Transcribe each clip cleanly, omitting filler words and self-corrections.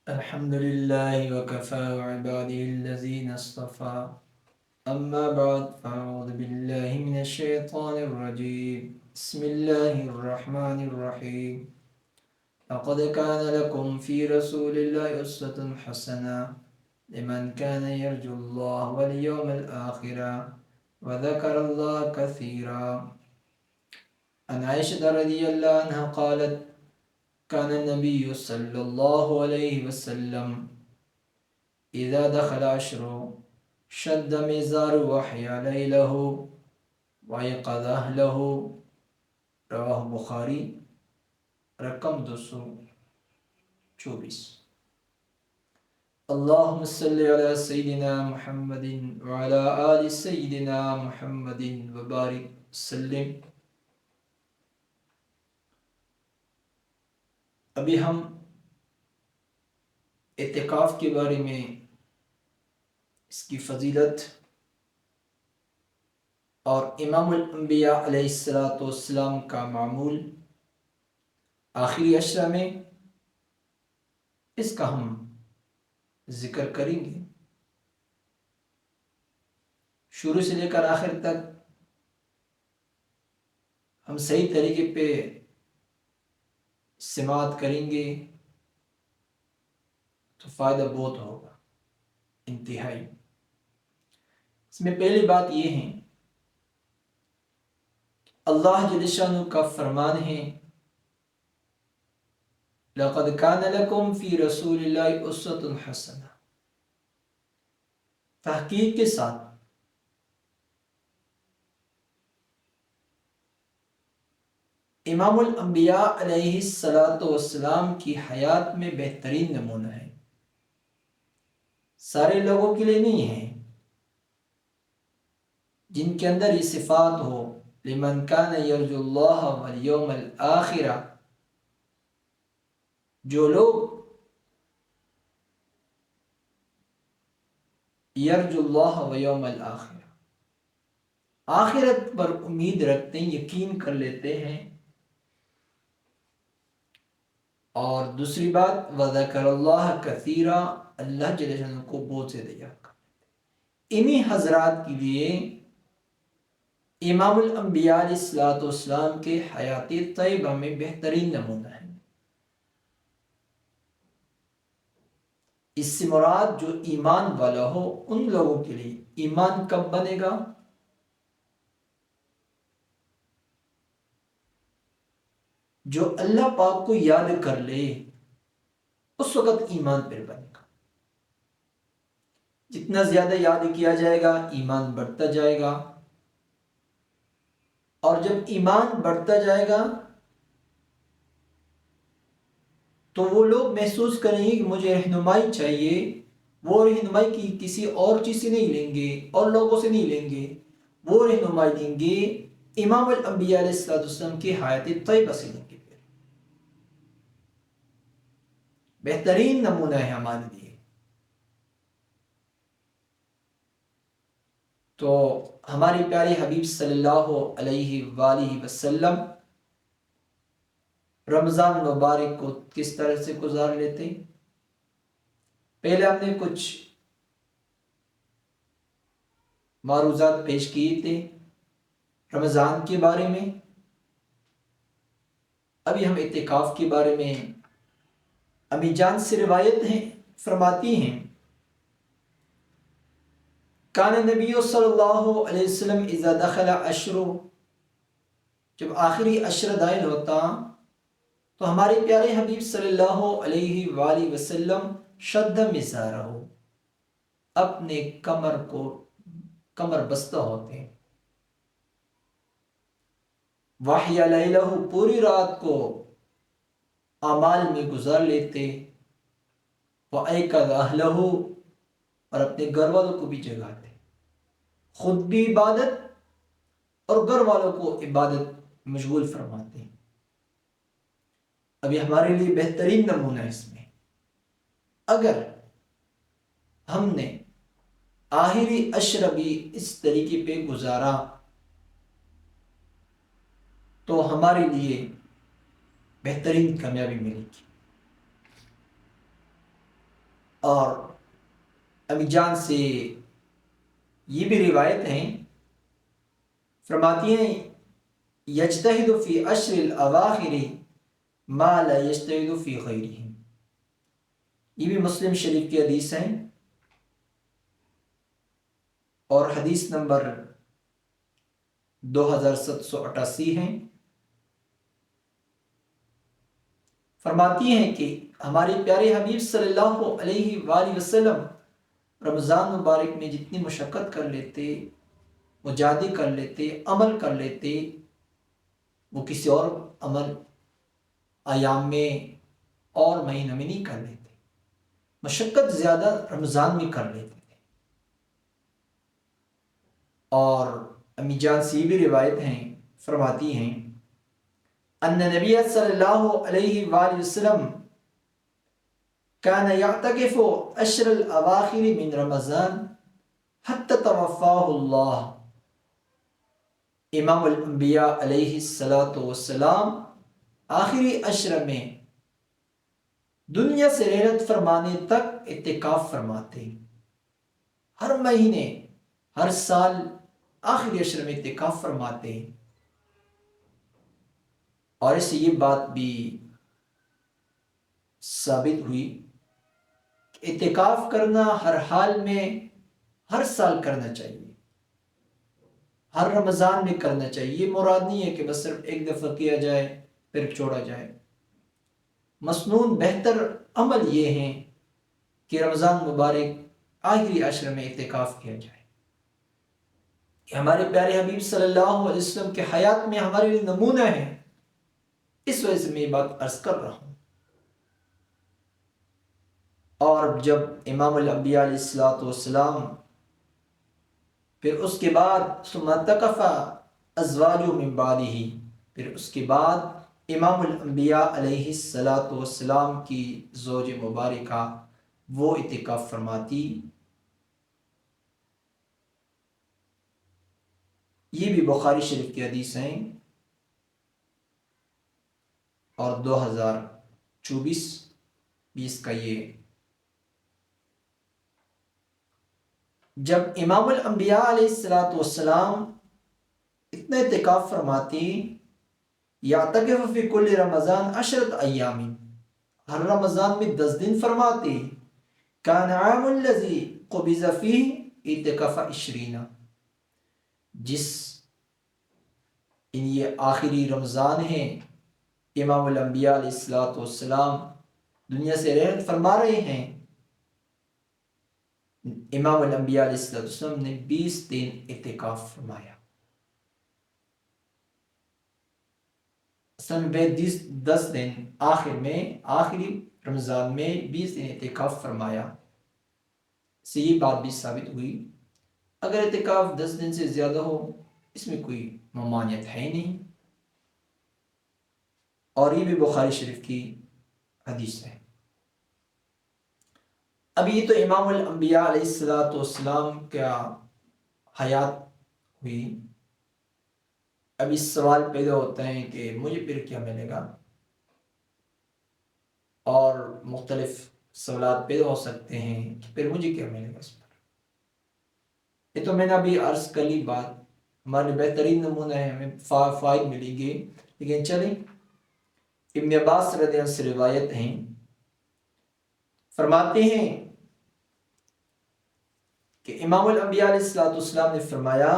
الحمد لله وكفى وعباده الذين اصطفى أما بعد فأعوذ بالله من الشيطان الرجيم بسم الله الرحمن الرحيم لقد كان لكم في رسول الله أسوة حسنة لمن كان يرجو الله واليوم الآخر وذكر الله كثيرا. عن عائشة رضي الله عنها قالت كان النبي صلى الله عليه وسلم إذا دخل عشر شد مزار وحيا ليله وأيقظ أهله. رواہ بخاری رقم 224. اللهم صل على سيدنا محمد وعلى آل سيدنا محمد وبارك وسلم. ابھی ہم اعتکاف کے بارے میں، اس کی فضیلت اور امام الانبیاء علیہ السلام کا معمول آخری عشرہ میں اس کا ہم ذکر کریں گے. شروع سے لے کر آخر تک ہم صحیح طریقے پہ سماعت کریں گے تو فائدہ بہت ہوگا انتہائی. اس میں پہلی بات یہ ہے، اللہ جل شانہ کا فرمان ہے لَقَدْ كَانَ لَكُمْ فِي رَسُولِ اللَّهِ أُسْوَةٌ حَسَنَةٌ. تحقیق کے ساتھ امام الانبیاء علیہ السلام کی حیات میں بہترین نمونہ ہے. سارے لوگوں کے لیے نہیں ہے جن کے اندر یہ صفات ہو. لمن کان یرجو اللہ والیوم الآخرہ، جو لوگ یرجو اللہ والیوم الآخرہ، آخرت پر امید رکھتے ہیں، یقین کر لیتے ہیں. اور دوسری بات وذکر اللہ کثیرا، اللہ جل جلالہ کو بہت سے یاد کرتے. انہی حضرات کے لیے امام الانبیاء علیہ السلام کے حیات طیبہ میں بہترین نمونہ ہے. اس سے مراد جو ایمان والا ہو ان لوگوں کے لیے. ایمان کب بنے گا؟ جو اللہ پاک کو یاد کر لے اس وقت ایمان پر بنے گا. جتنا زیادہ یاد کیا جائے گا ایمان بڑھتا جائے گا، اور جب ایمان بڑھتا جائے گا تو وہ لوگ محسوس کریں گے کہ مجھے رہنمائی چاہیے. وہ رہنمائی کی کسی اور چیز سے نہیں لیں گے اور لوگوں سے نہیں لیں گے، وہ رہنمائی لیں گے امام الانبیاء علیہ السلام کی حیات طیبہ سے لیں گے. بہترین نمونہ ہے ہمارے لیے. تو ہمارے پیارے حبیب صلی اللہ علیہ وآلہ وسلم رمضان مبارک کو کس طرح سے گزار لیتے؟ پہلے ہم نے کچھ معروضات پیش کیے تھے رمضان کے بارے میں. ابھی ہم اعتکاف کے بارے میں امی جان سے روایت ہیں، فرماتی ہیں کان نبی صلی اللہ علیہ وسلم اذا دخل عشر، جب آخری عشر داخل ہوتا تو ہمارے پیارے حبیب صلی اللہ علیہ وآلہ وسلم شد مزارہ، اپنے کمر بستہ ہوتے، وحیا لیلہ، پوری رات کو اعمال میں گزار لیتے، وَأَيْقَظَ أَهْلَهُ، اور اپنے گھر والوں کو بھی جگاتے، خود بھی عبادت اور گھر والوں کو عبادت مشغول فرماتے ہیں. ابھی ہمارے لیے بہترین نمونہ اس میں، اگر ہم نے آخری عشر بھی اس طریقے پہ گزارا تو ہمارے لیے بہترین کامیابی ملے گی. اور امی جان سے یہ بھی روایت ہیں، فرماتی ہیں یجتہد فی عشر الاواخر ما لا یجتہد فی غیرہ، یہ بھی مسلم شریف کی حدیث ہیں اور حدیث نمبر 2788 ہیں۔ فرماتی ہیں کہ ہمارے پیارے حبیب صلی اللہ علیہ وآلہ وسلم رمضان مبارک میں جتنی مشقت کر لیتے، مجاہدے کر لیتے، عمل کر لیتے، وہ کسی اور عمل ایام میں اور مہینوں میں نہیں کر لیتے، مشقت زیادہ رمضان میں کر لیتے تھے۔ اور امی جان سے بھی روایت ہیں، فرماتی ہیں ان نبی صلی اللہ علیہ وآلہ وسلم كان يعتكف عشر الاواخر من رمضان حتى توفاه اللہ، امام الانبیاء علیہ الصلاۃ والسلام آخری عشر میں دنیا سے رحلت فرمانے تک اعتکاف فرماتے، ہر مہینے ہر سال آخری عشر میں اعتکاف فرماتے ہیں۔ اور اس سے یہ بات بھی ثابت ہوئی کہ اعتکاف کرنا ہر حال میں ہر سال کرنا چاہیے، ہر رمضان میں کرنا چاہیے۔ یہ مراد نہیں ہے کہ بس صرف ایک دفعہ کیا جائے پھر چھوڑا جائے۔ مسنون بہتر عمل یہ ہیں کہ رمضان مبارک آخری عشر میں اعتکاف کیا جائے۔ کہ ہمارے پیارے حبیب صلی اللہ علیہ وسلم کے حیات میں ہمارے لیے نمونہ ہے، اس وجہ سے میں یہ بات عرض کر رہا ہوں۔ اور جب امام الانبیاء علیہ الصلوۃ والسلام پھر اس کے بعد ثم اعتکف ازواج من بعدہ، پھر اس کے بعد امام الانبیاء علیہ الصلوۃ والسلام کی زوج مبارکہ وہ اعتکاف فرماتی۔ یہ بھی بخاری شریف کی حدیث ہیں اور 2024 کا یہ جب امام الانبیاء علیہ الصلوۃ والسلام اتنا اعتکاف فرماتی، یعتکف فی کل رمضان 10 ایام، ہر رمضان میں 10 دن فرماتے، کان عام الذی قبض فیہ اعتکف 20، جس یہ آخری رمضان ہے، امام الانبیاء علیہ الصلوۃ والسلام دنیا سے رحلت فرما رہے ہیں، امام الانبیاء علیہ الصلوۃ والسلام نے 20 دن اعتکاف فرمایا۔ اصل میں 10 دن آخر میں آخری رمضان میں 20 دن اعتکاف فرمایا، سے یہ بات بھی ثابت ہوئی اگر اعتکاف 10 دن سے زیادہ ہو اس میں کوئی ممانعت ہے نہیں، اور یہ بھی بخاری شریف کی حدیث ہے۔ اب یہ تو امام الانبیاء علیہ الصلوۃ والسلام کا حیات ہوئی۔ اب اس سوال پیدا ہوتا ہے کہ مجھے پھر کیا ملے گا، اور مختلف سوالات پیدا ہو سکتے ہیں کہ پھر مجھے کیا ملے گا اس پر۔ یہ تو میں نے ابھی عرض کر لی بات، ہمارے بہترین نمونہ ہے، ہمیں فائد ملے گی۔ لیکن چلیں ابن عباس رضی اللہ عنہ سے روایت ہیں، فرماتے ہیں کہ امام الانبیاء علیہ الصلوۃ والسلام نے فرمایا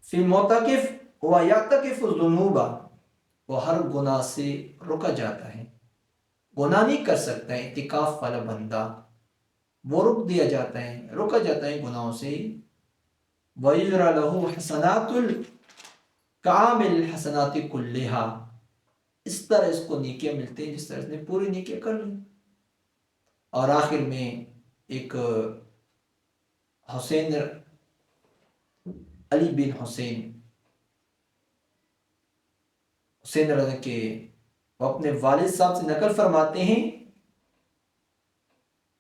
فی المعتکف و یعتکف الذنوب، وہ ہر گناہ سے رکا جاتا ہے، گناہ نہیں کر سکتا ہے اعتکاف والا بندہ، وہ رک دیا جاتا ہے، رکا جاتا ہے گناہوں سے۔ وَيُجْرَى لَهُ حَسَنَاتُ کامل الحسنات کلہا، اس طرح اس کو نیکیاں ملتے ہیں جس طرح اس نے پوری نیکیاں کر لی۔ اور آخر میں ایک حسین، علی بن حسین رضی کے وہ اپنے والد صاحب سے نقل فرماتے ہیں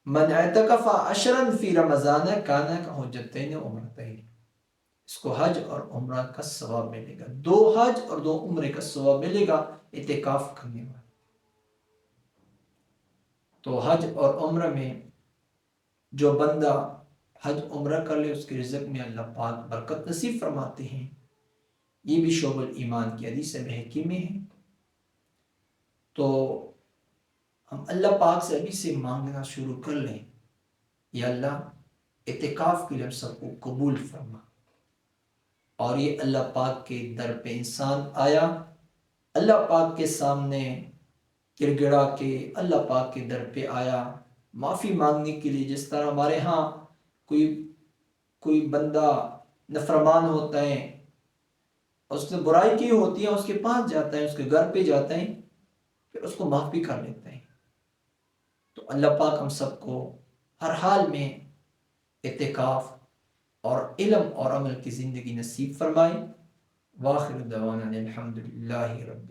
من اعتکف 10 فی رمضان کان کحجتین عمرتین، اس کو حج اور عمرہ کا ثواب ملے گا، 2 حج اور 2 عمرے کا ثواب ملے گا اعتکاف کرنے والا۔ تو حج اور عمرہ میں جو بندہ حج عمرہ کر لے اس کے رزق میں اللہ پاک برکت نصیب فرماتے ہیں. یہ بھی شعب الایمان کی حدیث بہقی میں ہے. تو ہم اللہ پاک سے ابھی سے مانگنا شروع کر لیں، یا اللہ اعتکاف کے لیے ہم سب کو قبول فرما. اور یہ اللہ پاک کے در پہ انسان آیا، اللہ پاک کے سامنے گر گڑا کے اللہ پاک کے در پہ آیا معافی مانگنے کے لیے. جس طرح ہمارے ہاں کوئی بندہ نافرمان ہوتا ہے، اس نے برائی کی ہوتی ہے، اس کے پاس جاتا ہے، اس کے گھر پہ جاتا ہے، پھر اس کو معاف بھی کر لیتا ہے. تو اللہ پاک ہم سب کو ہر حال میں اعتکاف اور علم اور عمل کی زندگی نصیب فرمائے. واخر دعوانا الحمدللہ رب